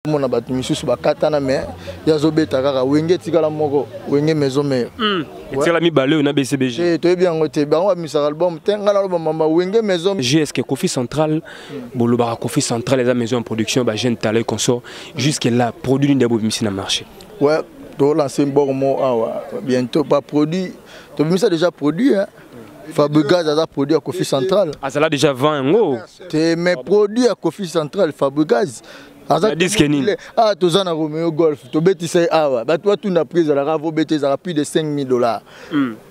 Mon abat misusu bakatana mais yazobeta kaka wenge tikala moko wenge maison mère etela mi balé na BCBG to bien ngote ba wa misaka album tenga na mama wenge maison GSK Kofi Central boloba Kofi Central les maisons en production ba jeune talent consort jusque là produit ndebo bimisi na marché ouais to lancer bormo awa bientôt pas produit to bimisa déjà produit hein Fabregas a produit à Kofi Central azala déjà 20 ngo te mes produits à Kofi Central Fabregas ah, tu as Romeo Golf, tu bêtis awa. Bah toi tu n'as pris la ravo bêtis à plus de $5,000.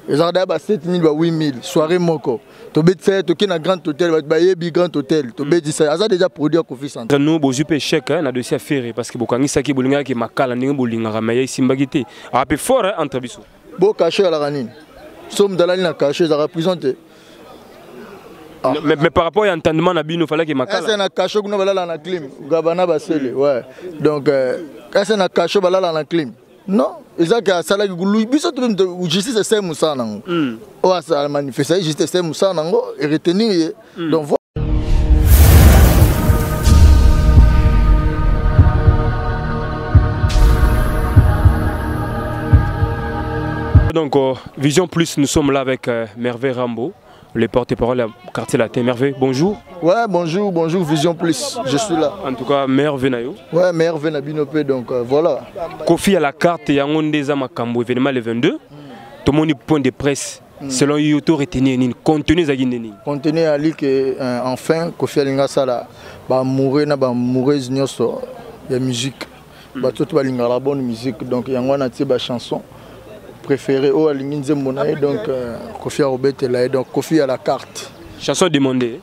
Les ardes à 7,000 à 8,000. Soirée moko. Tu bêtis tu as grand hôtel, bah yebi grand hôtel. Tu bêtis ça. Ça déjà produit à Kofi Central. Nous bozu pe chèque na dossier à faire parce que bokangi saki bolinga ki makala ndenge bolinga ramaya simbagité. A peu fort entre biso. Bo caché à la ranine. Somme dans la ligne caché à représenté. Ah. Mais par rapport à l'entendement, il fallait que Makala. C'est un cachot que nous avons la clim. Gabana Basile, ouais. Donc, c'est un cachot que nous avons la clim. Non, c'est que ça l'a goulou. Bisous tout le monde. Justice c'est Moussa Nango. Oh, ça a manifesté. Justice c'est Moussa Nango et retenir. Donc voilà. Donc, Vision Plus, nous sommes là avec Merveille Rambo. Les porte-parole du quartier latin. Merveille, bonjour. Ouais, bonjour, bonjour, Vision Plus, je suis là. En tout cas, Merveille Nayo. Ouais, Merveille Nabinopé, donc voilà. Kofi à la carte, il y a un des Amakambo, événement le 22. Tout le monde point de presse. Selon Yoto, retenir un contenu Zagindeni. Contenu à lui que, enfin, Kofi Alingasala, bah, mourir, bah, mourir, il y a musique. Bah, tout va la bonne musique, donc il y a une chanson. Préféré au Alinginze Monae, donc Kofi Robert là, donc Kofi à la carte. Chanson demandée.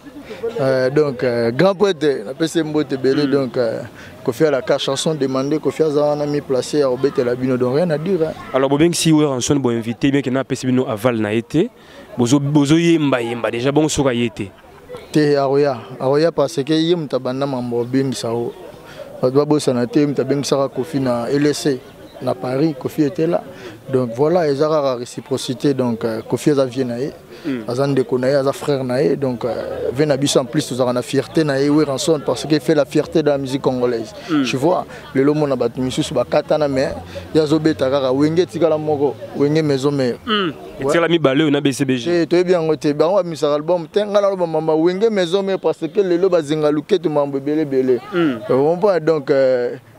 Donc grand poète, la PC Mbote Belé, donc Kofi à la carte, chanson demandée, Kofi a mis placé à Robert Labino, donc rien à dire. Alors, bien que si vous êtes en invité, bien que na PC Bino aval na été, bozo yemba déjà bon sur été. Te Aroya parce que yem tabanda mambo bien sao. Badwa bosanate yem tabeng sara Kofi na LSC. À Paris, Kofi était là. Donc voilà, il y a la réciprocité. Donc Kofi a vient naé, azan de konaé, azan frère naé. Donc venabis en plus, nous avons la fierté naé oui rançon parce qu'il fait la fierté de la musique congolaise. Tu vois, le lomo na battu misus bakatana mais yazobe takara wenge tikala moko wenge maison mère. C'est la mi balé na BCBG. Tu es bien ngote, ba on a mis album tenga na lo mama wenge maison mère parce que le lo bazinga luketu mambo belé. On voit donc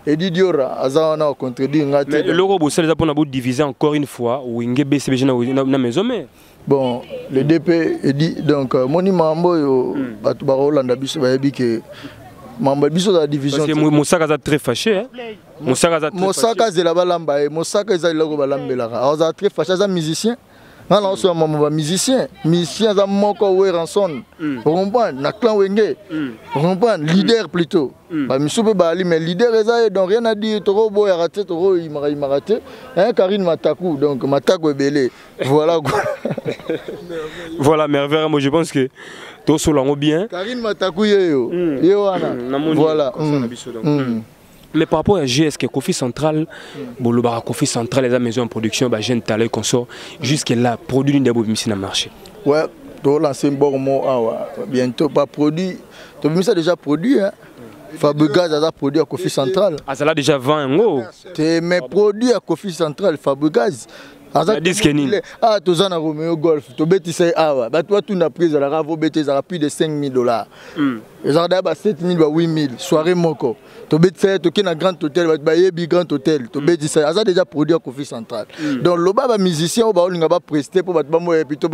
Eddie Diora, Azana contredit. Mais le robot, c'est pour diviser encore une fois, ou une BCBG na maison mais. Bon, le DP Eddie, donc Moni Mambo, Batubarolanda Biso, que Mambo Biso de la division. Parce que Moussaka est très fâché. Moussaka est là-bas, Moussaka est là-bas. Alors, très fâché, c'est un musicien. Non, non, c'est un musicien. Musicien, c'est un moko ou rançon. Vous comprenez? Na clan Wenge. Vous comprenez? Leader plutôt. Monsieur Bali, mais leader, donc rien à dire. Toro boy a raté, Toro il m'a raté. Karine Matakou, donc Matakou est belé. Voilà quoi. Voilà, Merveille, moi je pense que tout cela va bien. Karine Matakou, yo. Voilà. Mais par rapport à GSK Kofi Central, boloba Kofi Central les maisons en production, bah jeune talent consort jusque là produit ndebo bimisi na marché. Ouais, to lancer bormo awa bientôt pas produit. To bimisa déjà produit hein. Fabregas a produit à Kofi Central. Azala déjà 20 ngo. Te mes produits à Kofi Central Fabregas. Ah, tu as Romeo Golf, tu bêtis awa. Bah toi tu n'as pris la ravo bêtis à plus de $5,000. Les ardes à 7,000 à 8,000. Soirée moko. Tu bêtis tu as un grand hôtel, bah yebi grand hôtel. Tu bêtis ça. Ça déjà produit à Kofi Central. Donc le bas musicien, on va prester pour battre moi plutôt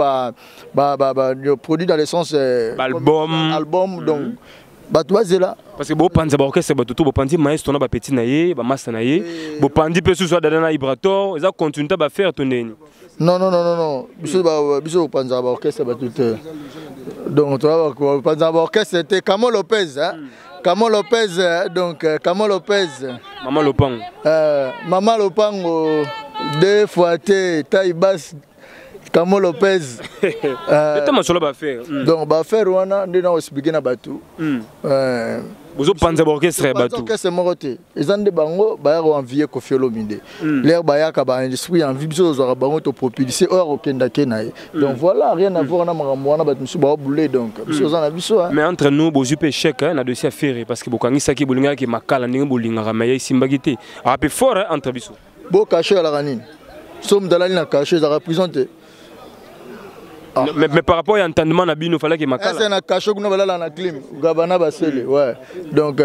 produit dans le sens album donc. Là. Parce que Bopanzi orchestre tout Bopanzi maestro na ba petit naie ba master naie Bopanzi peut soit dans Ibrator ils ont continué à faire ton neni. Non. Biso Bopanzi orchestre tout. Donc toi Bopanzi orchestre c'était Camo Lopez hein. Camo Lopez donc Camo Lopez. Maman Lopang. Maman Lopang deux fois taille basse. Camo Lopez. Donc, bah faire on a expliqué na batu. Vous pensez orchestre bateau. Orchestre moroté. Ils ont des bango, bah ils ont envié Koffi Olomide. L'air bah y'a qu'à industrie envie de choses à bango to propulser or au Kenda Kenaï. Donc voilà, rien à voir na maramwana bat monsieur ba boulé donc. Monsieur on a vu ça. Mais entre nous, bozu pe chèque na dossier affaire parce que bokangi saki bolinga ki makala ndenge bolinga ramaya simbagité. A peu fort entre biso. Bo caché à la ranine. Somme dalali na caché za représenté. Mais par rapport à l'entendement, il fallait qu'il m'accorde. C'est un cachot qui est la clim. Gabana Basile, ouais. Donc,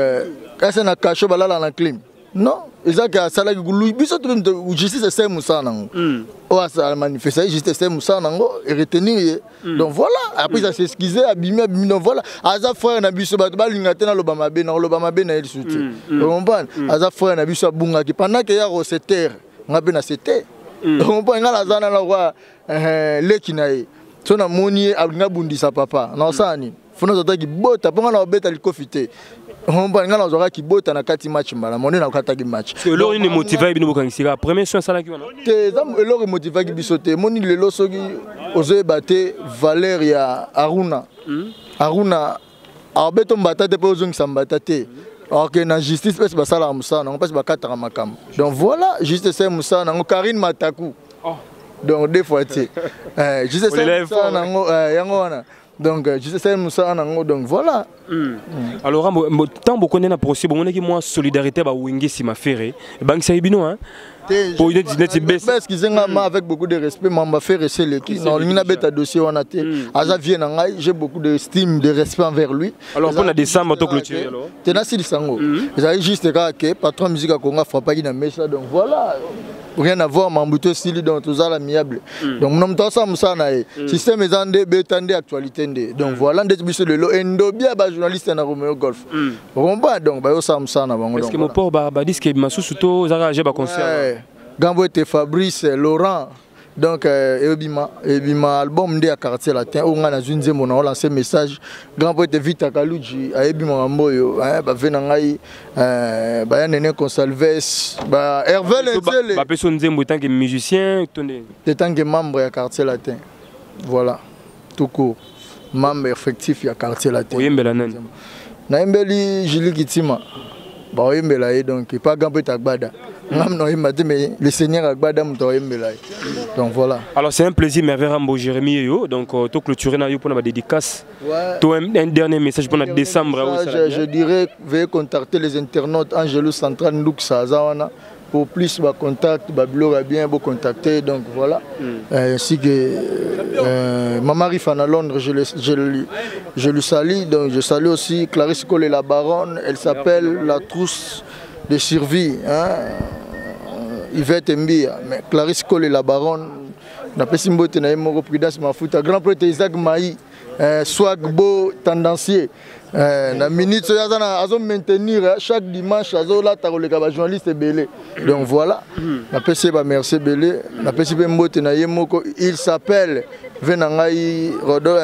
c'est un cachot qui est la clim. Non, ils ont que ça là qui justice c'est Moussa nango. Oh ça manifester justice c'est Moussa nango et retenir. Donc voilà, après ça s'excuser abîmer donc voilà. Aza frère na biso ba lingate na lobama be na il soutien. Vous comprenez? Aza frère na biso bunga qui pendant que ya recetteur ngabe na c'était. Vous comprenez ngala zana la roi lekinaye. Si on a moni abinga bundisa papa na osani fona zota ki bota ponga na obeta likofite on ba ngala zora ki bota na kati match mbala moni na kata ki match lelo ni motivé bino bokangisika premier soin sala ki wana te zam lelo motivé ki bisote moni lelo soki ozoe baté Valeria Aruna abeto mbata te po zongisa mbata te. Alors que la justice passe basala Moussa on passe bakata makam. Donc voilà justice c'est Moussa na Karine Mataku. Donc des fois tu je sais ça nango yango wana donc je sais ça Moussa nango donc voilà. Alors tant beaucoup na procès bon ki moi solidarité ba wingi si ma ferré bank ça bino hein pour une petite baisse parce qu'ils ont avec beaucoup de respect m'a fait rester l'équipe non il n'a beta dossier on a été aza vient ngai j'ai beaucoup d'estime de respect envers lui. Alors pour la décembre to clôturer alors tena si sango ils juste que patron musique à Congo frappe qui na mesa donc voilà rien à voir mambuto style donc tout ça l'amiable donc nous sommes ça Moussa nae système est en bétande actualité donc voilà des biso de lo endobia ba journaliste na Romeo Golf on va donc ba yo ça Moussa na bango est-ce que mon port ba disque masusu to zara j'ai ba concert Gambo était Fabrice Laurent donc ebima album de quartier latin on a une zone on a lancé message Gambo était Vita Kaluji ebima mboyo ba vena ngai ba ya Nene Consalves ba Hervé Lenzele ba personne nzembo tant que musicien tant que membre ya quartier latin voilà tout court membre effectif ya quartier latin oyembela nani na embeli Julie Kitima ba oyembela donc pas Gambo Tagbada. Mais le Seigneur a gardé mon temps. Donc voilà. Alors c'est un plaisir, mais avec Rambo Jérémy, donc tout clôturer pour la dédicace. Toi un dernier message pour décembre. Je dirais veuillez contacter les internautes Angelo Central Nduxa Zawana pour plus de contact, Babilo a bien beau contacter donc voilà. Ainsi que Maman Rifan à Londres, je le salue donc je salue aussi Clarisse Collet la baronne, elle s'appelle la trousse de survie, Yvette Mbia, mais Clarisse Collet la baronne, n'a pas si mbote na yemo prudence ma futa grand prêtre Isaac Maï, swag beau tendancier, na minute yazana azo maintenir chaque dimanche azo la tarole ka ba journaliste belé. Donc voilà, n'a pas si ba merci belé, n'a pas si mbote na yemo il s'appelle Venangai Rodo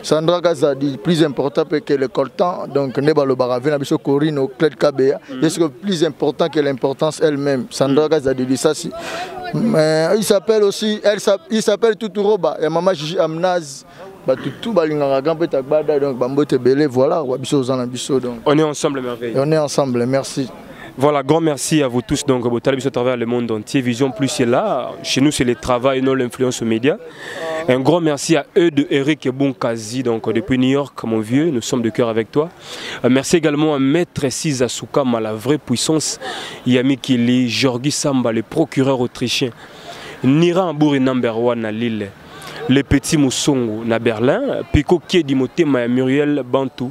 Sandra Gaza dit plus important que le coltan, donc Neba le Baravé, Nabiso Corinne au Clé de Kabea. Est-ce que plus important que l'importance elle-même? Sandra Gaza dit ça. Mais il s'appelle aussi, il s'appelle Tuturoba, et Maman Gigi Amnaz, tout Balinga Gambe Tagbada, donc Bambote Belé, voilà, on est ensemble, merveille. On est ensemble, merci. Voilà, grand merci à vous tous. Donc, vous à travers le monde entier. Vision Plus est là. Chez nous, c'est le travail et non l'influence aux médias. Un grand merci à eux de Eric Bonkazi, donc depuis New York, mon vieux. Nous sommes de cœur avec toi. Merci également à Maître Siza Soukama, la vraie puissance. Yami Kili, Georgi Samba, le procureur autrichien. Nira Ambouri number 1 à Lille. Les petits Moussongo na Berlin, Pico Kiedi Motema Muriel Bantou,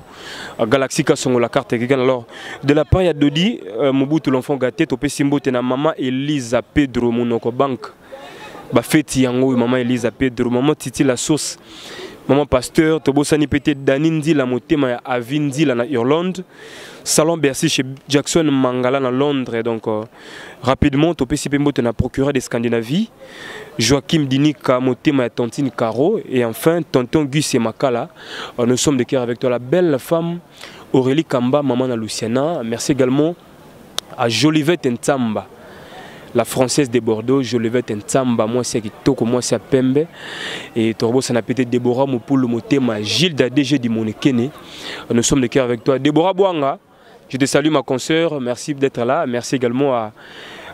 Galaxy Kasongo la carte. Alors, de la part de Dodi, Mobutu l'enfant gâté, Topé Simbo na maman Elisa Pedro Monoko Bank, Bafeti Yango, maman Elisa Pedro, maman Titi la sauce, maman Pasteur, Tobosani Pété Danindi la Motema Avindi la Irlande. Salon Bercy chez Jackson Mangala à Londres. Donc rapidement, Topé Sipembo na procureur de Scandinavie, Joachim Dinika Motema Tontine Caro et enfin Tonton Gus et Makala. Nous sommes de cœur avec toi, la belle femme Aurélie Kamba, maman à Luciana. Merci également à Jolivette Ntamba, la française de Bordeaux, je le vais Tamba, moi c'est Kitoko, moi c'est Pembe. Et Torbo, ça n'a peut-être Déborah Moupoulou Motema, Gilles Dadégé du Monekene. Nous sommes de cœur avec toi. Déborah Bouanga, je te salue ma consoeur, merci d'être là. Merci également à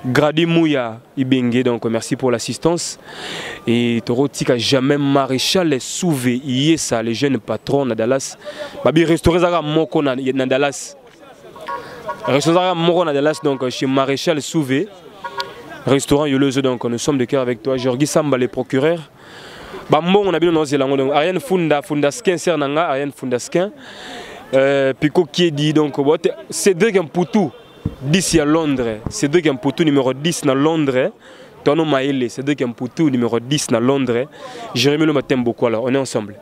Grady Mouya Ibenge, donc merci pour l'assistance. Et Toro Tika jamais Maréchal Souvé, Yesa, les jeunes patrons à Dallas. Babi restaurant Moko na Dallas. Restaurant Moko na Dallas, donc chez Maréchal Souvé. Restaurant Yoleuse, donc nous sommes de cœur avec toi. Jorgi Samba, les procureurs. Bambo, on a bien nommé donc Ariane Fundaskin, Sernanga, Ariane Fundaskin. Pico Kiedi, donc Cédric Mpoutou. 10 à Londres, Cédric Mpoutou numéro 10 à Londres, Tono Maïle, Cédric Mpoutou numéro 10 à Londres, Jérémy Le Matin beaucoup, alors on est ensemble.